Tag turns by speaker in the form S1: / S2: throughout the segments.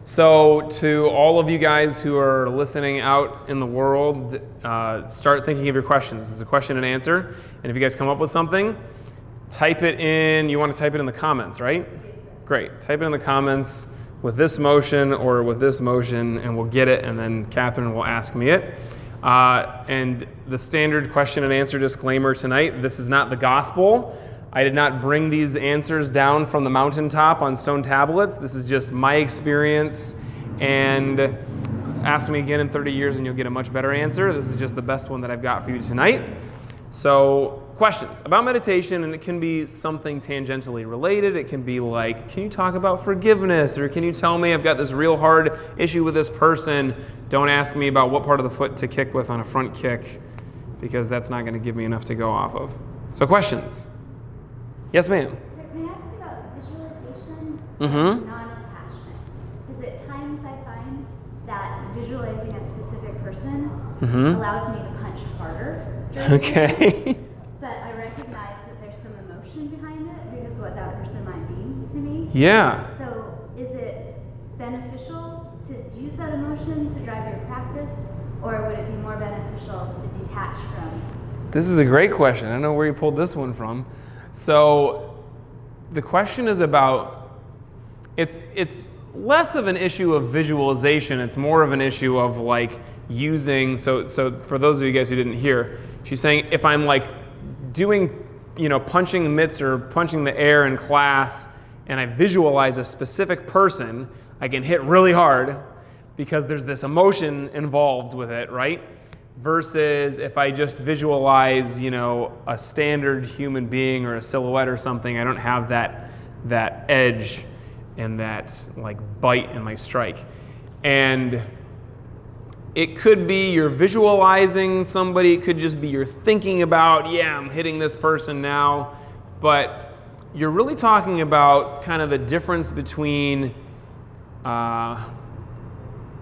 S1: So to all of you guys who are listening out in the world, start thinking of your questions. This is a question and answer. And if you guys come up with something, type it in. You want to type it in the comments, right? Great. Type it in the comments with this motion or with this motion, and we'll get it, and then Catherine will ask me it. And the standard question and answer disclaimer tonight, this is not the gospel. I did not bring these answers down from the mountaintop on stone tablets. This is just my experience, and ask me again in 30 years and you'll get a much better answer. This is just the best one that I've got for you tonight. So, questions about meditation, and it can be something tangentially related. It can be like, can you talk about forgiveness? Or can you tell me I've got this real hard issue with this person? Don't ask me about what part of the foot to kick with on a front kick, because that's not going to give me enough to go off of. So questions? Yes, ma'am.
S2: So can I ask about visualization and non-attachment? Because at times I find that visualizing a specific person allows me to punch harder.
S1: Okay.
S2: But I recognize that there's some emotion behind it because of what that person might mean to me.
S1: Yeah.
S2: So is it beneficial to use that emotion to drive your practice, or would it be more beneficial to detach from?
S1: This is a great question. I don't know where you pulled this one from. So the question is about, it's less of an issue of visualization. It's more of an issue of like using, so for those of you guys who didn't hear, she's saying if I'm like doing, punching mitts or punching the air in class, and I visualize a specific person, I can hit really hard because there's this emotion involved with it, right? Versus if I just visualize, a standard human being or a silhouette or something, I don't have that edge and that like bite in my strike. And it could be you're visualizing somebody, it could just be you're thinking about, I'm hitting this person now, but you're really talking about kind of the difference between,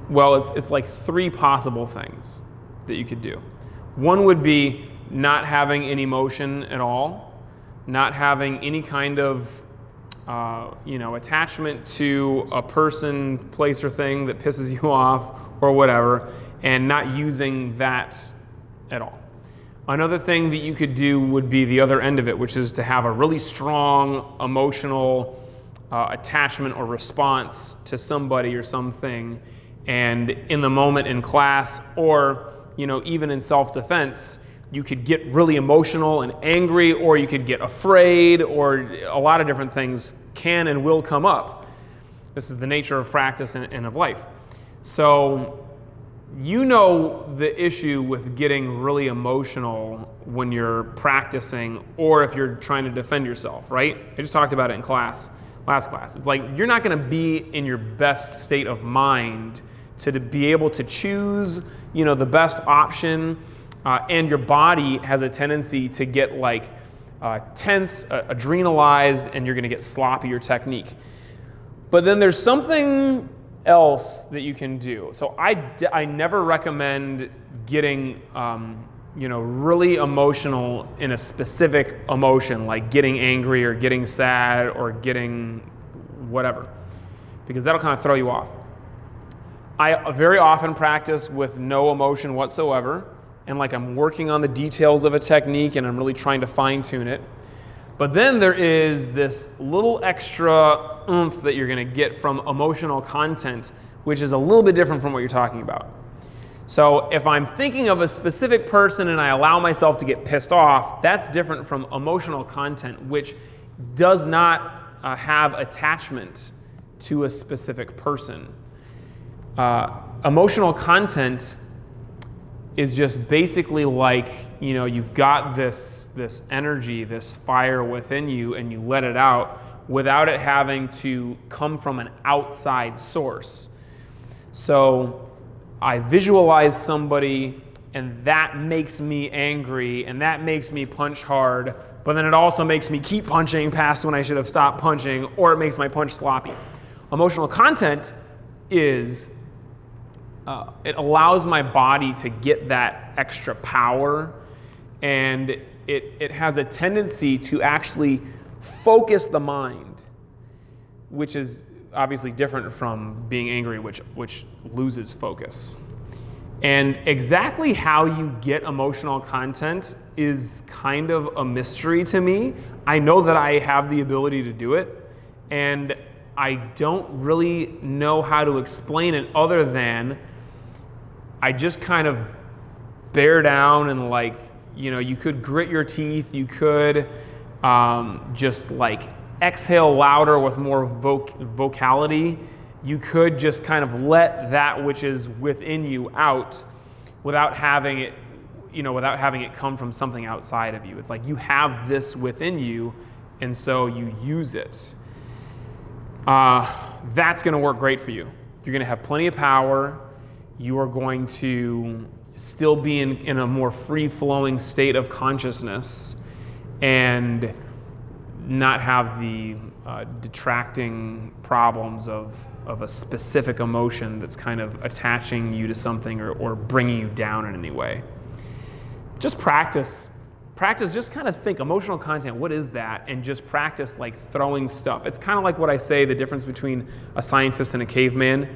S1: it's like three possible things that you could do. One would be not having any emotion at all, not having any kind of attachment to a person, place, or thing that pisses you off or whatever, and not using that at all. Another thing that you could do would be the other end of it, which is to have a really strong emotional attachment or response to somebody or something, and in the moment in class or even in self-defense, you could get really emotional and angry, or you could get afraid, or a lot of different things can and will come up. This is the nature of practice and of life. So the issue with getting really emotional when you're practicing or if you're trying to defend yourself, right? I just talked about it in last class. It's like you're not going to be in your best state of mind to be able to choose the best option, and your body has a tendency to get like tense, adrenalized, and you're going to get sloppy or technique. But then there's something else that you can do. So I never recommend getting really emotional in a specific emotion, like getting angry or getting sad or getting whatever, because that'll kind of throw you off. I very often practice with no emotion whatsoever, and like I'm working on the details of a technique and I'm really trying to fine tune it. But then there is this little extra oomph that you're going to get from emotional content, which is a little bit different from what you're talking about. So if I'm thinking of a specific person and I allow myself to get pissed off, that's different from emotional content, which does not have attachment to a specific person. Emotional content is just basically like, you've got this energy, this fire within you, and you let it out without it having to come from an outside source. So I visualize somebody, and that makes me angry, and that makes me punch hard, but then it also makes me keep punching past when I should have stopped punching, or it makes my punch sloppy. Emotional content is it allows my body to get that extra power, and it has a tendency to actually focus the mind, which is obviously different from being angry, which loses focus. And exactly how you get emotional content is kind of a mystery to me. I know that I have the ability to do it, and I don't really know how to explain it other than I just kind of bear down and like, you could grit your teeth, you could just like exhale louder with more vocality. You could just kind of let that which is within you out without having it come from something outside of you. It's like you have this within you, and so you use it. That's going to work great for you. You're going to have plenty of power. You are going to still be in a more free-flowing state of consciousness and not have the detracting problems of a specific emotion that's kind of attaching you to something or bringing you down in any way. Just practice, just kind of think, emotional content, what is that? And just practice like throwing stuff. It's kind of like what I say, the difference between a scientist and a caveman.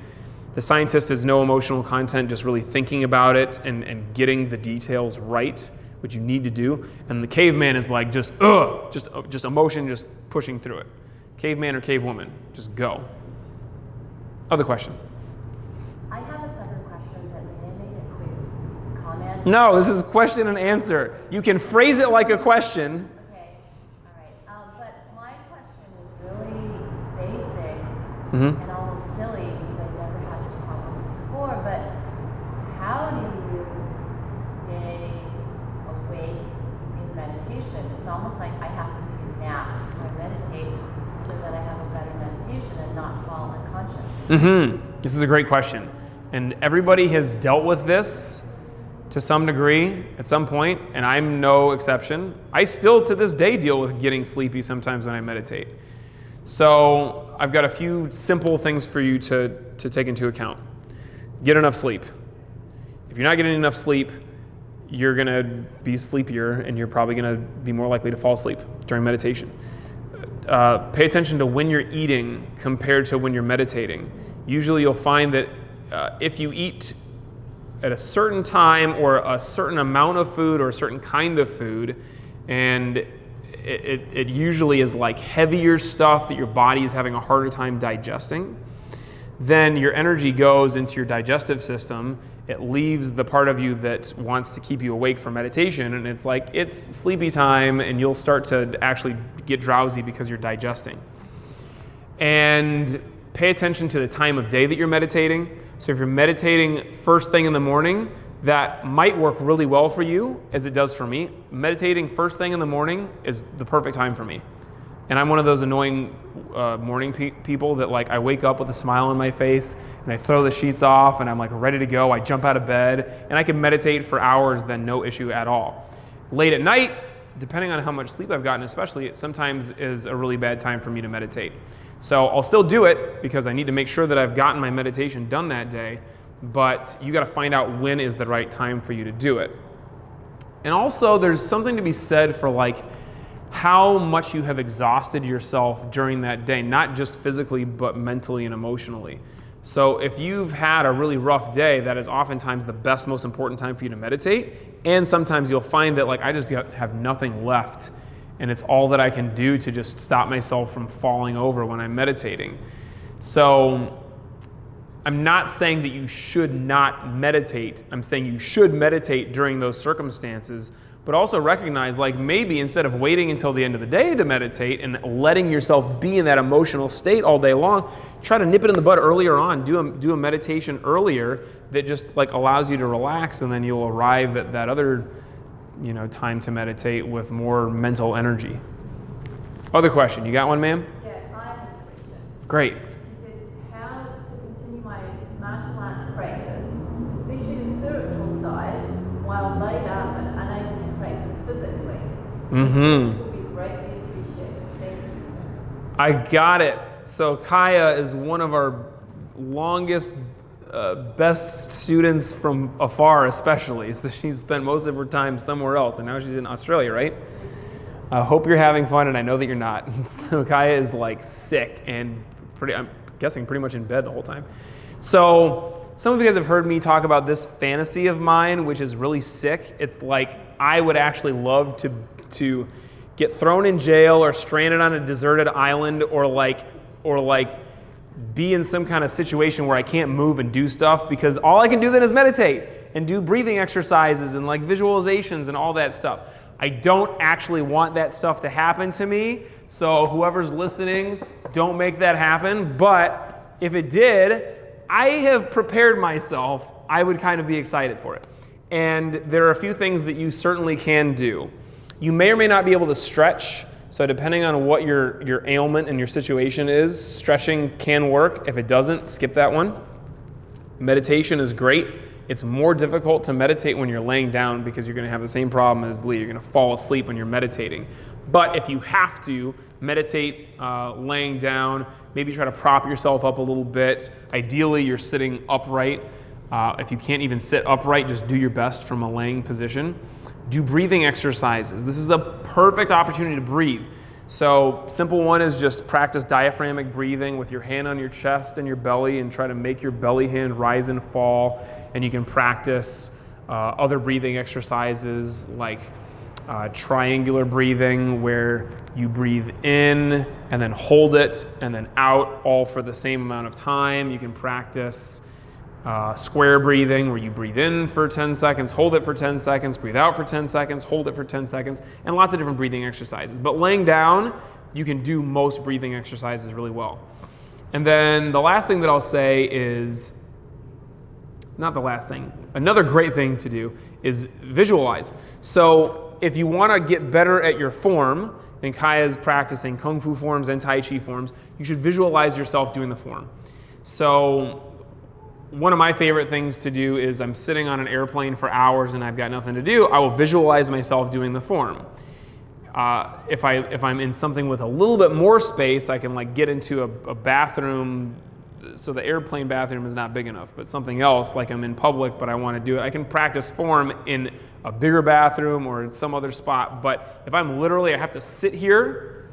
S1: The scientist has no emotional content, just really thinking about it and getting the details right, which you need to do. And the caveman is like just emotion, just pushing through it. Caveman or cavewoman, just go. Other question?
S3: I have a separate question, but may I make a quick comment?
S1: No, this is question and answer. You can phrase it like a question.
S3: Okay, all right. But my question is really basic and almost silly because I've never had this problem before. But how do you stay awake in meditation? It's almost like I have to take a nap before I meditate so that I have a better meditation and not fall unconscious.
S1: This is a great question. And everybody has dealt with this to some degree at some point, and I'm no exception. I still to this day deal with getting sleepy sometimes when I meditate. So I've got a few simple things for you to take into account. Get enough sleep. If you're not getting enough sleep, you're going to be sleepier and you're probably going to be more likely to fall asleep during meditation. Pay attention to when you're eating compared to when you're meditating. Usually you'll find that if you eat at a certain time or a certain amount of food or a certain kind of food, and it usually is like heavier stuff that your body is having a harder time digesting, then your energy goes into your digestive system. It leaves the part of you that wants to keep you awake for meditation, and it's like it's sleepy time, and you'll start to actually get drowsy because you're digesting. And pay attention to the time of day that you're meditating. So if you're meditating first thing in the morning, that might work really well for you, as it does for me. Meditating first thing in the morning is the perfect time for me. And I'm one of those annoying morning people that like I wake up with a smile on my face and I throw the sheets off and I'm like ready to go. I jump out of bed and I can meditate for hours, then no issue at all. Late at night, depending on how much sleep I've gotten especially, it sometimes is a really bad time for me to meditate. So I'll still do it because I need to make sure that I've gotten my meditation done that day, but you got to find out when is the right time for you to do it. And also there's something to be said for like how much you have exhausted yourself during that day, not just physically, but mentally and emotionally. So if you've had a really rough day, that is oftentimes the best, most important time for you to meditate. And sometimes you'll find that like I just have nothing left and it's all that I can do to just stop myself from falling over when I'm meditating. So I'm not saying that you should not meditate. I'm saying you should meditate during those circumstances, but also recognize like maybe instead of waiting until the end of the day to meditate and letting yourself be in that emotional state all day long, try to nip it in the bud earlier on. Do a meditation earlier that just like allows you to relax, and then you'll arrive at that other time to meditate with more mental energy. Other question, you got one, ma'am?
S4: Yeah, I have a question.
S1: Great.
S4: She says, how to continue my martial arts practice, especially the spiritual side, while laid up and unable to practice physically. This would be greatly appreciated. Thank you.
S1: I got it. So Kaya is one of our longest, best students from afar especially. So she's spent most of her time somewhere else, and now she's in Australia, right? I hope you're having fun, and I know that you're not. So Kaya is like sick and guessing pretty much in bed the whole time. So some of you guys have heard me talk about this fantasy of mine, which is really sick. It's like I would actually love to get thrown in jail or stranded on a deserted island or like be in some kind of situation where I can't move and do stuff, because all I can do then is meditate and do breathing exercises and like visualizations and all that stuff. I don't actually want that stuff to happen to me, so whoever's listening, don't make that happen. But if it did, I have prepared myself. I would kind of be excited for it. And there are a few things that you certainly can do. You may or may not be able to stretch. So depending on what your ailment and your situation is, stretching can work. If it doesn't, skip that one. Meditation is great. It's more difficult to meditate when you're laying down because you're going to have the same problem as Lee. You're going to fall asleep when you're meditating. But if you have to meditate laying down, maybe try to prop yourself up a little bit. Ideally, you're sitting upright. If you can't even sit upright, just do your best from a laying position. Do breathing exercises. This is a perfect opportunity to breathe. So simple one is just practice diaphragmatic breathing with your hand on your chest and your belly and try to make your belly hand rise and fall. And you can practice other breathing exercises like triangular breathing, where you breathe in and then hold it and then out, all for the same amount of time. You can practice square breathing, where you breathe in for 10 seconds, hold it for 10 seconds, breathe out for 10 seconds, hold it for 10 seconds, and lots of different breathing exercises. But laying down, you can do most breathing exercises really well. And then the last thing that I'll say is, not the last thing, another great thing to do is visualize. So if you want to get better at your form, and Kaya's practicing Kung Fu forms and Tai Chi forms, you should visualize yourself doing the form. So one of my favorite things to do is I'm sitting on an airplane for hours and I've got nothing to do. I will visualize myself doing the form. If I'm in something with a little bit more space, I can like get into a bathroom. So the airplane bathroom is not big enough, but something else, like I'm in public but I want to do it, I can practice form in a bigger bathroom or in some other spot. But if I'm literally, I have to sit here,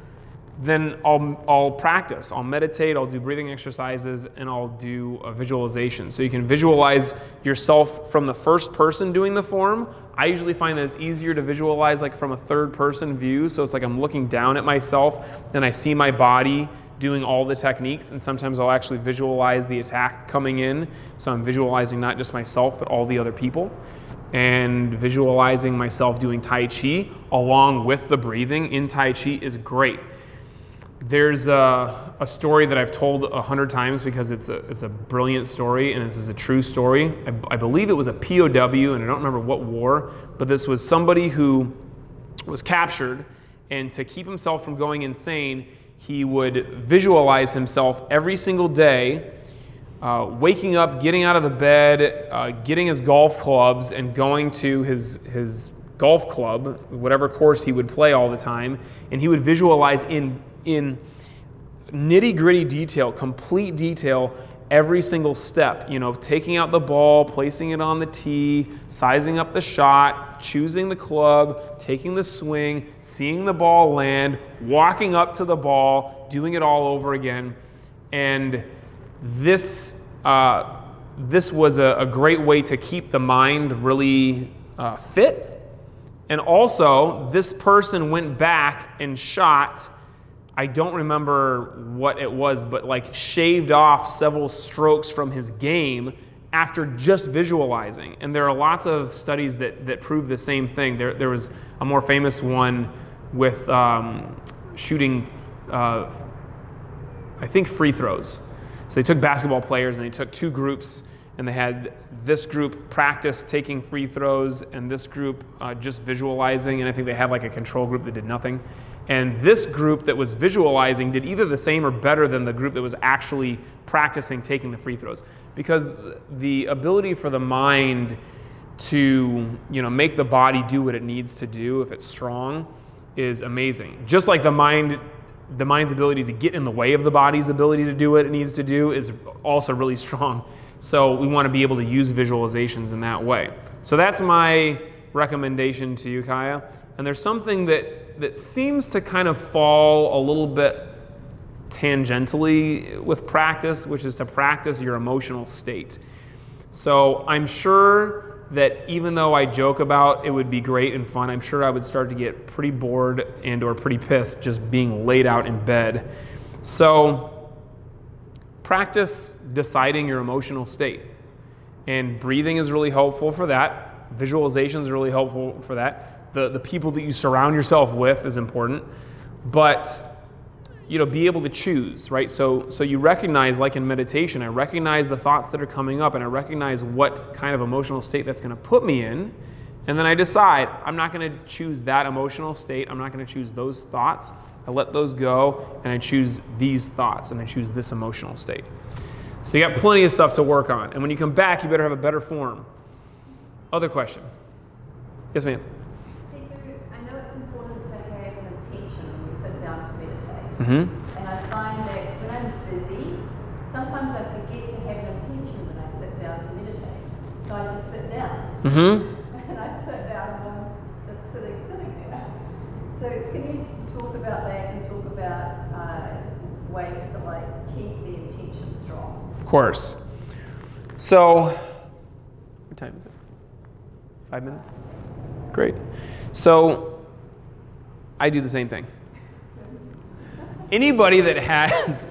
S1: then I'll practice. I'll meditate, I'll do breathing exercises, and I'll do a visualization. So you can visualize yourself from the first person doing the form. I usually find that it's easier to visualize like from a third person view. So it's like I'm looking down at myself and I see my body doing all the techniques, and sometimes I'll actually visualize the attack coming in. So I'm visualizing not just myself, but all the other people. And visualizing myself doing Tai Chi along with the breathing in Tai Chi is great. There's a story that I've told 100 times because it's a brilliant story, and this is a true story. I believe it was a POW, and I don't remember what war, but this was somebody who was captured, and to keep himself from going insane, he would visualize himself every single day, waking up, getting out of the bed, getting his golf clubs, and going to his golf club, whatever course he would play all the time, and he would visualize in nitty-gritty detail, complete detail, every single step. You know, taking out the ball, placing it on the tee, sizing up the shot, choosing the club, taking the swing, seeing the ball land, walking up to the ball, doing it all over again. And this was a great way to keep the mind really fit. And also, this person went back and shot, I don't remember what it was, but like shaved off several strokes from his game after just visualizing. And there are lots of studies that prove the same thing. There was a more famous one with shooting, I think, free throws. So they took basketball players and they took two groups, and they had this group practice taking free throws and this group just visualizing, and I think they had like a control group that did nothing. And this group that was visualizing did either the same or better than the group that was actually practicing taking the free throws. Because the ability for the mind to, make the body do what it needs to do if it's strong is amazing. Just like the mind's ability to get in the way of the body's ability to do what it needs to do is also really strong. So we want to be able to use visualizations in that way. So that's my recommendation to you, Kaya. And there's something that seems to kind of fall a little bit tangentially with practice, which is to practice your emotional state. So I'm sure that even though I joke about it would be great and fun, I'm sure I would start to get pretty bored and or pretty pissed just being laid out in bed. So practice deciding your emotional state. And breathing is really helpful for that. Visualization is really helpful for that. The people that you surround yourself with is important. But be able to choose, right? So you recognize, like in meditation, I recognize the thoughts that are coming up, and I recognize what kind of emotional state that's going to put me in, and then I decide I'm not going to choose that emotional state. I'm not going to choose those thoughts. I let those go, and I choose these thoughts, and I choose this emotional state. So you got plenty of stuff to work on, and when you come back, you better have a better form. Other question? Yes, ma'am.
S4: I know it's important to have an intention when we sit down to meditate.
S1: Mm-hmm.
S4: And I find that when I'm busy, sometimes I forget to have an intention when I sit down to meditate. So I just sit down.
S1: Mm-hmm.
S4: And I sit down and I'm just sitting there. So can you talk about that and talk about ways to keep the intention strong?
S1: Of course. So, what time is it? 5 minutes? Great. So, I do the same thing. Anybody that has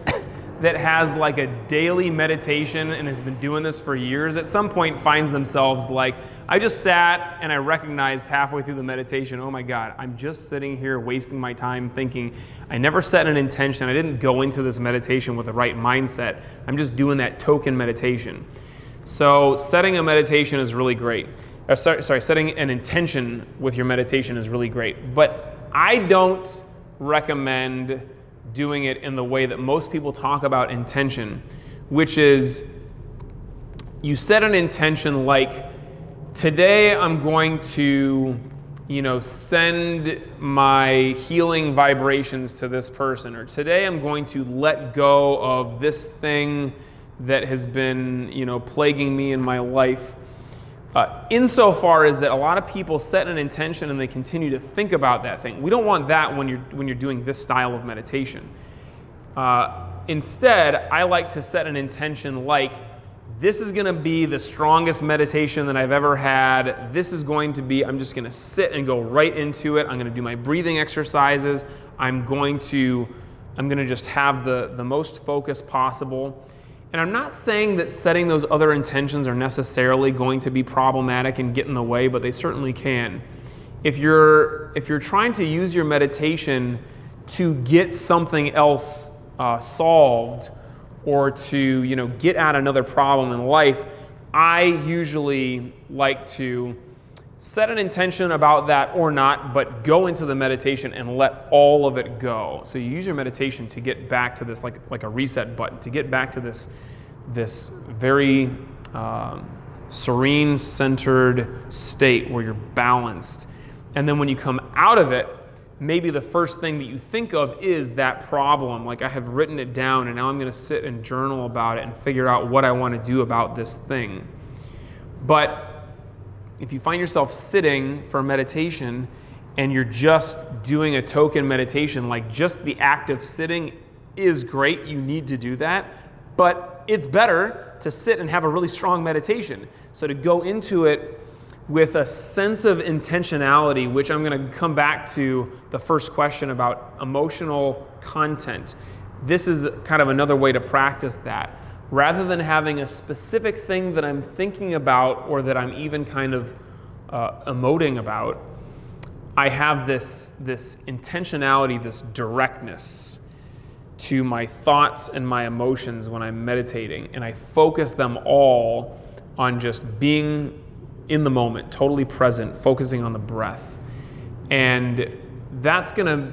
S1: like a daily meditation and has been doing this for years, at some point finds themselves like, I just sat and I recognized halfway through the meditation, oh my God, I'm just sitting here wasting my time thinking, I never set an intention, I didn't go into this meditation with the right mindset, I'm just doing that token meditation. So setting a meditation is really great. Setting an intention with your meditation is really great. But I don't recommend doing it in the way that most people talk about intention, which is you set an intention like, today I'm going to, send my healing vibrations to this person, or today I'm going to let go of this thing that has been, plaguing me in my life. Insofar as that a lot of people set an intention and they continue to think about that thing. We don't want that when you're doing this style of meditation. Instead, I like to set an intention like, this is going to be the strongest meditation that I've ever had. This is going to be, I'm just going to sit and go right into it. I'm going to do my breathing exercises. I'm going to just have the most focus possible. And I'm not saying that setting those other intentions are necessarily going to be problematic and get in the way, but they certainly can. If you're trying to use your meditation to get something else solved, or to get at another problem in life, I usually like to set an intention about that or not, but go into the meditation and let all of it go. So you use your meditation to get back to this, like a reset button, to get back to this very serene, centered state where you're balanced. And then when you come out of it, maybe the first thing that you think of is that problem. Like, I have written it down and now I'm going to sit and journal about it and figure out what I want to do about this thing. But if you find yourself sitting for meditation and you're just doing a token meditation, like just the act of sitting is great, you need to do that, but it's better to sit and have a really strong meditation. So to go into it with a sense of intentionality, which I'm going to come back to the first question about emotional content. This is kind of another way to practice that. Rather than having a specific thing that I'm thinking about or that I'm even kind of emoting about, I have this intentionality, this directness to my thoughts and my emotions when I'm meditating, and I focus them all on just being in the moment, totally present, focusing on the breath. And that's going to,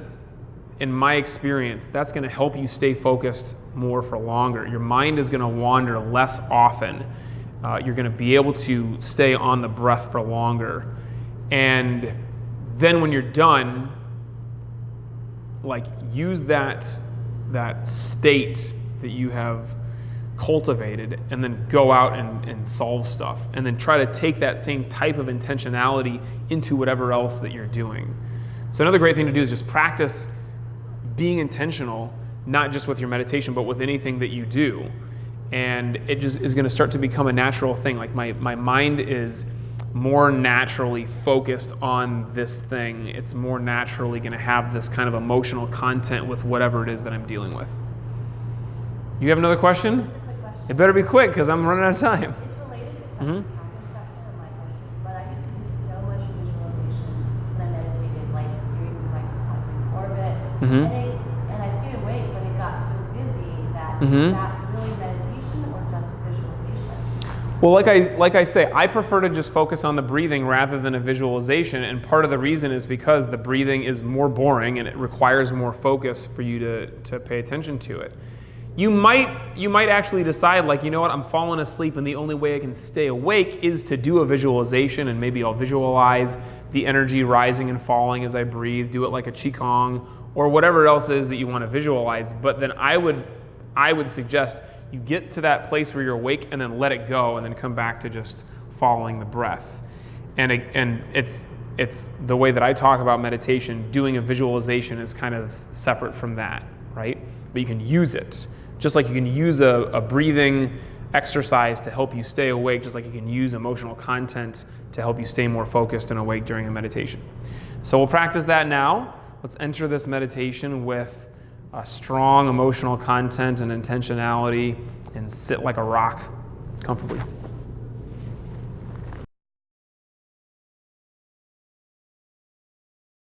S1: in my experience, that's going to help you stay focused more for longer. Your mind is going to wander less often. You're going to be able to stay on the breath for longer. And then when you're done, like, use that state that you have cultivated and then go out and solve stuff, and then try to take that same type of intentionality into whatever else that you're doing. So another great thing to do is just practice being intentional, not just with your meditation, but with anything that you do. And it just is going to start to become a natural thing. Like my mind is more naturally focused on this thing. It's more naturally going to have this kind of emotional content with whatever it is that I'm dealing with. You have another question?
S3: Just a quick question.
S1: It better be quick because I'm running out of time.
S3: It's related to
S1: Mhm.
S3: Catherine's question and my question, but I used to do so much visualization when I meditated, like during my cosmic orbit,
S1: Mhm.
S3: and I stayed awake, but it got so busy that
S1: Mhm.
S3: is that really meditation or just visualization?
S1: Well, like I say, I prefer to just focus on the breathing rather than a visualization, and part of the reason is because the breathing is more boring and it requires more focus for you to pay attention to it. You might actually decide, like, you know what, I'm falling asleep and the only way I can stay awake is to do a visualization, and maybe I'll visualize the energy rising and falling as I breathe, do it like a qigong or whatever else it is that you want to visualize. But then I would suggest you get to that place where you're awake and then let it go and then come back to just following the breath. And it's the way that I talk about meditation. Doing a visualization is kind of separate from that, right? But you can use it. Just like you can use a breathing exercise to help you stay awake, just like you can use emotional content to help you stay more focused and awake during a meditation. So we'll practice that now. Let's enter this meditation with a strong emotional content and intentionality and sit like a rock comfortably.